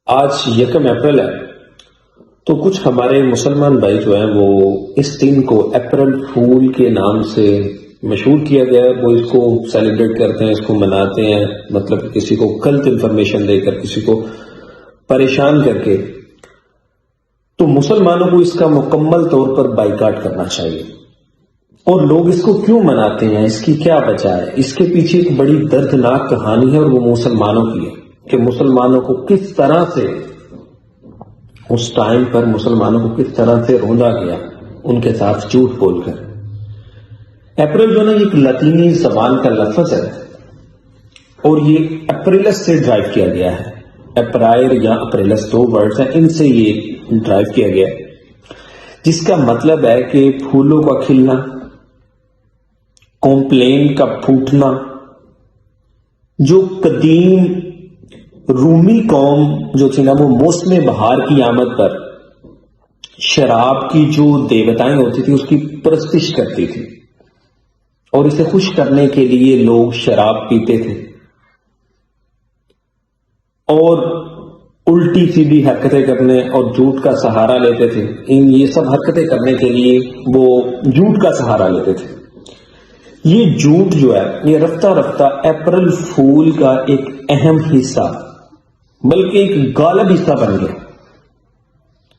آج یکم اپریل ہے تو کچھ ہمارے مسلمان بھائی جو ہیں وہ اس دن کو اپریل فول کے نام سے مشہور کیا گیا ہے. وہ اس کو سیلیبریٹ کرتے ہیں، اس کو مناتے ہیں، مطلب کسی کو غلط انفارمیشن دے کر، کسی کو پریشان کر کے. تو مسلمانوں کو اس کا مکمل طور پر بائیکاٹ کرنا چاہیے. اور لوگ اس کو کیوں مناتے ہیں، اس کی کیا وجہ ہے؟ اس کے پیچھے ایک بڑی دردناک کہانی ہے اور وہ مسلمانوں کی ہے کہ مسلمانوں کو کس طرح سے اس ٹائم پر مسلمانوں کو کس طرح سے روندا گیا ان کے ساتھ جھوٹ بول کر. اپریل جو نا ایک لاطینی زبان کا لفظ ہے اور یہ اپریلس سے ڈرائیو کیا گیا ہے. اپرائر یا اپریلس دو ورڈز ہیں، ان سے یہ ڈرائیو کیا گیا ہے، جس کا مطلب ہے کہ پھولوں کا کھلنا، کمپلین کا پھوٹنا. جو قدیم رومی قوم جو تھی نا، وہ موسم بہار کی آمد پر شراب کی جو دیوتائیں ہوتی تھی اس کی پرستش کرتی تھی، اور اسے خوش کرنے کے لیے لوگ شراب پیتے تھے اور الٹی سیدھی حرکتیں کرنے اور جھوٹ کا سہارا لیتے تھے. یہ سب حرکتیں کرنے کے لیے وہ جھوٹ کا سہارا لیتے تھے. یہ جھوٹ جو ہے یہ رفتہ رفتہ اپریل فول کا ایک اہم حصہ بلکہ ایک غالب حصہ بن گیا.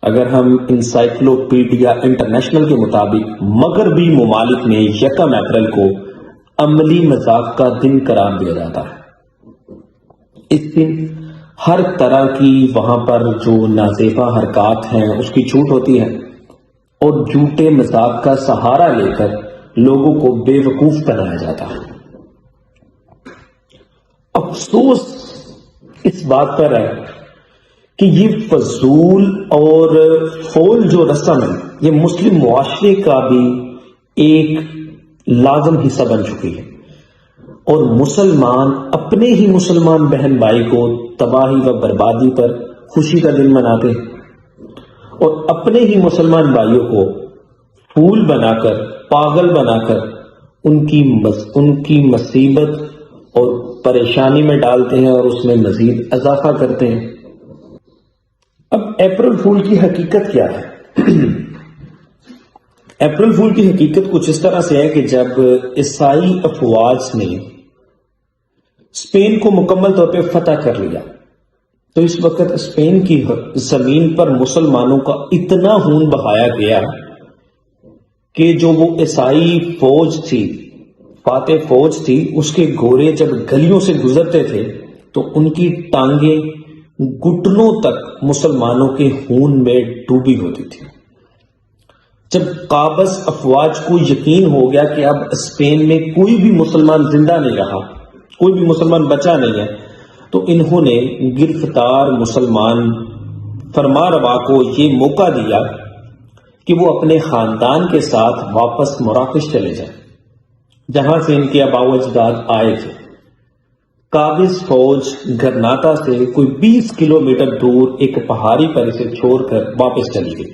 اگر ہم انسائکلوپیڈیا انٹرنیشنل کے مطابق مغربی ممالک میں یکم اپریل کو عملی مذاق کا دن قرار دیا جاتا ہے. اس دن ہر طرح کی وہاں پر جو نازیبا حرکات ہیں اس کی چھوٹ ہوتی ہے اور جھوٹے مذاق کا سہارا لے کر لوگوں کو بے وقوف بنایا جاتا ہے. افسوس اس بات پر ہے کہ یہ فضول اور فول جو رسم ہے یہ مسلم معاشرے کا بھی ایک لازم حصہ بن چکی ہے، اور مسلمان اپنے ہی مسلمان بہن بھائی کو تباہی و بربادی پر خوشی کا دن مناتے ہیں، اور اپنے ہی مسلمان بھائیوں کو پھول بنا کر، پاگل بنا کر ان کی مصیبت اور پریشانی میں ڈالتے ہیں اور اس میں مزید اضافہ کرتے ہیں. اب اپریل فول کی حقیقت کیا ہے؟ اپریل فول کی حقیقت کچھ اس طرح سے ہے کہ جب عیسائی افواج نے اسپین کو مکمل طور پہ فتح کر لیا تو اس وقت اسپین کی زمین پر مسلمانوں کا اتنا خون بہایا گیا کہ جو وہ عیسائی فوج تھی، فاتح فوج تھی، اس کے گھوڑے جب گلیوں سے گزرتے تھے تو ان کی ٹانگیں گھٹنوں تک مسلمانوں کے خون میں ڈوبی ہوتی تھی. جب قابض افواج کو یقین ہو گیا کہ اب اسپین میں کوئی بھی مسلمان زندہ نہیں رہا، کوئی بھی مسلمان بچا نہیں ہے، تو انہوں نے گرفتار مسلمان فرمانروا کو یہ موقع دیا کہ وہ اپنے خاندان کے ساتھ واپس مراکش چلے جائیں جہاں سے ان کے آباء و اجداد آئے تھے. قابض فوج گرناتا سے کوئی 20 کلومیٹر دور ایک پہاڑی پر اسے چھوڑ کر واپس چلی گئی.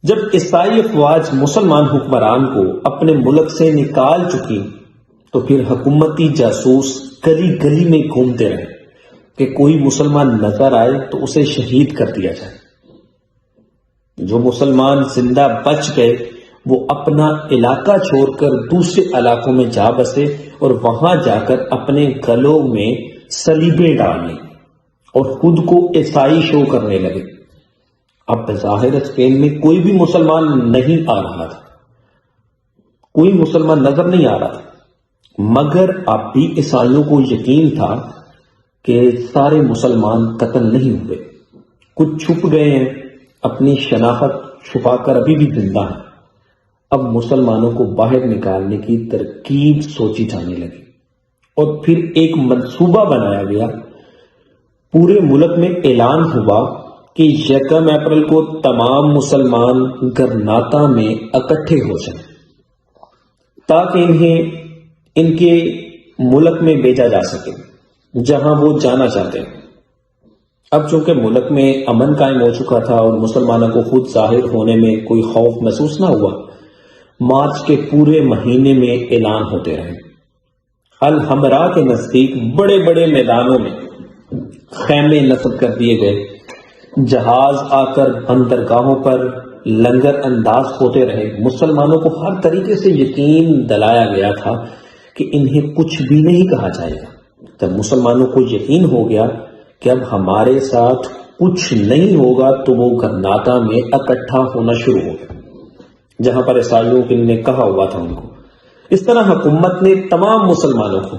جب عیسائی افواج مسلمان حکمران کو اپنے ملک سے نکال چکی تو پھر حکومتی جاسوس گلی گلی میں گھومتے رہے کہ کوئی مسلمان نظر آئے تو اسے شہید کر دیا جائے. جو مسلمان زندہ بچ گئے وہ اپنا علاقہ چھوڑ کر دوسرے علاقوں میں جا بسے اور وہاں جا کر اپنے گلوں میں صلیبیں ڈالیں اور خود کو عیسائی شو کرنے لگے. اب بظاہر اسپین میں کوئی بھی مسلمان نہیں آ رہا تھا، کوئی مسلمان نظر نہیں آ رہا تھا، مگر اب بھی عیسائیوں کو یقین تھا کہ سارے مسلمان قتل نہیں ہوئے، کچھ چھپ گئے ہیں، اپنی شناخت چھپا کر ابھی بھی زندہ ہیں. اب مسلمانوں کو باہر نکالنے کی ترکیب سوچی جانے لگی اور پھر ایک منصوبہ بنایا گیا. پورے ملک میں اعلان ہوا کہ یکم اپریل کو تمام مسلمان گرناتا میں اکٹھے ہو جائیں تاکہ انہیں ان کے ملک میں بھیجا جا سکے جہاں وہ جانا چاہتے ہیں. اب چونکہ ملک میں امن قائم ہو چکا تھا اور مسلمانوں کو خود ظاہر ہونے میں کوئی خوف محسوس نہ ہوا، مارچ کے پورے مہینے میں اعلان ہوتے رہے. الحمراء کے نزدیک بڑے بڑے میدانوں میں خیمے نصب کر دیے گئے، جہاز آ کر بندرگاہوں پر لنگر انداز ہوتے رہے، مسلمانوں کو ہر طریقے سے یقین دلایا گیا تھا کہ انہیں کچھ بھی نہیں کہا جائے گا۔ جب مسلمانوں کو یقین ہو گیا کہ اب ہمارے ساتھ کچھ نہیں ہوگا تو وہ گرناتا میں اکٹھا ہونا شروع ہو گیا، جہاں پر عیسائیوں کے نے کہا ہوا تھا ان کو۔ اس طرح حکومت نے تمام مسلمانوں کو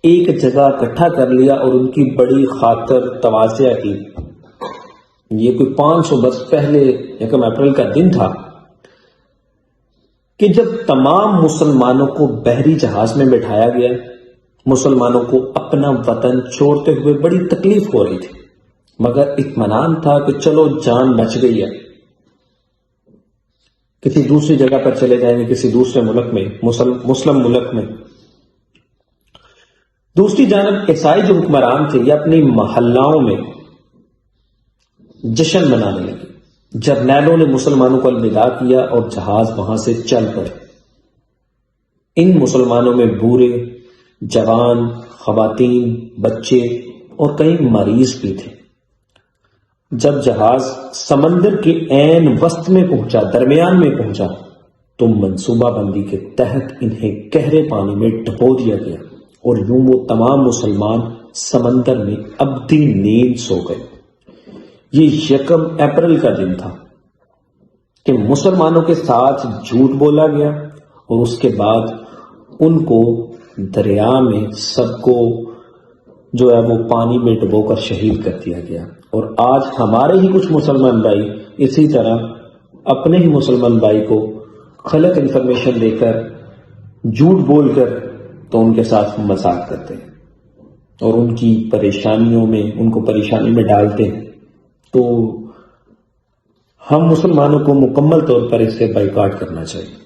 ایک جگہ اکٹھا کر لیا اور ان کی بڑی خاطر توازیہ کی۔ یہ کوئی 500 برس پہلے 1 اپریل کا دن تھا کہ جب تمام مسلمانوں کو بحری جہاز میں بٹھایا گیا۔ مسلمانوں کو اپنا وطن چھوڑتے ہوئے بڑی تکلیف ہو رہی تھی، مگر اطمینان تھا کہ چلو جان بچ گئی ہے، کسی دوسری جگہ پر چلے جائیں گے، کسی دوسرے ملک میں، مسلم ملک میں۔ دوسری جانب عیسائی جو حکمران تھے یہ اپنی محلاؤں میں جشن منانے لگے۔ جرنیلوں نے مسلمانوں کو الوداع کیا اور جہاز وہاں سے چل پڑے۔ ان مسلمانوں میں بوڑھے، جوان، خواتین، بچے اور کئی مریض بھی تھے۔ جب جہاز سمندر کے عین وسط میں پہنچا، درمیان میں پہنچا، تو منصوبہ بندی کے تحت انہیں گہرے پانی میں ڈبو دیا گیا اور یوں وہ تمام مسلمان سمندر میں ابدی نیند سو گئے۔ یہ 1 اپریل کا دن تھا کہ مسلمانوں کے ساتھ جھوٹ بولا گیا اور اس کے بعد ان کو دریا میں سب کو جو ہے وہ پانی میں ڈبو کر شہید کر دیا گیا۔ اور آج ہمارے ہی کچھ مسلمان بھائی اسی طرح اپنے ہی مسلمان بھائی کو غلط انفارمیشن دے کر، جھوٹ بول کر تو ان کے ساتھ مذاق کرتے ہیں اور ان کی پریشانیوں میں، ان کو پریشانی میں ڈالتے ہیں۔ تو ہم مسلمانوں کو مکمل طور پر اس سے بائیکاٹ کرنا چاہیے۔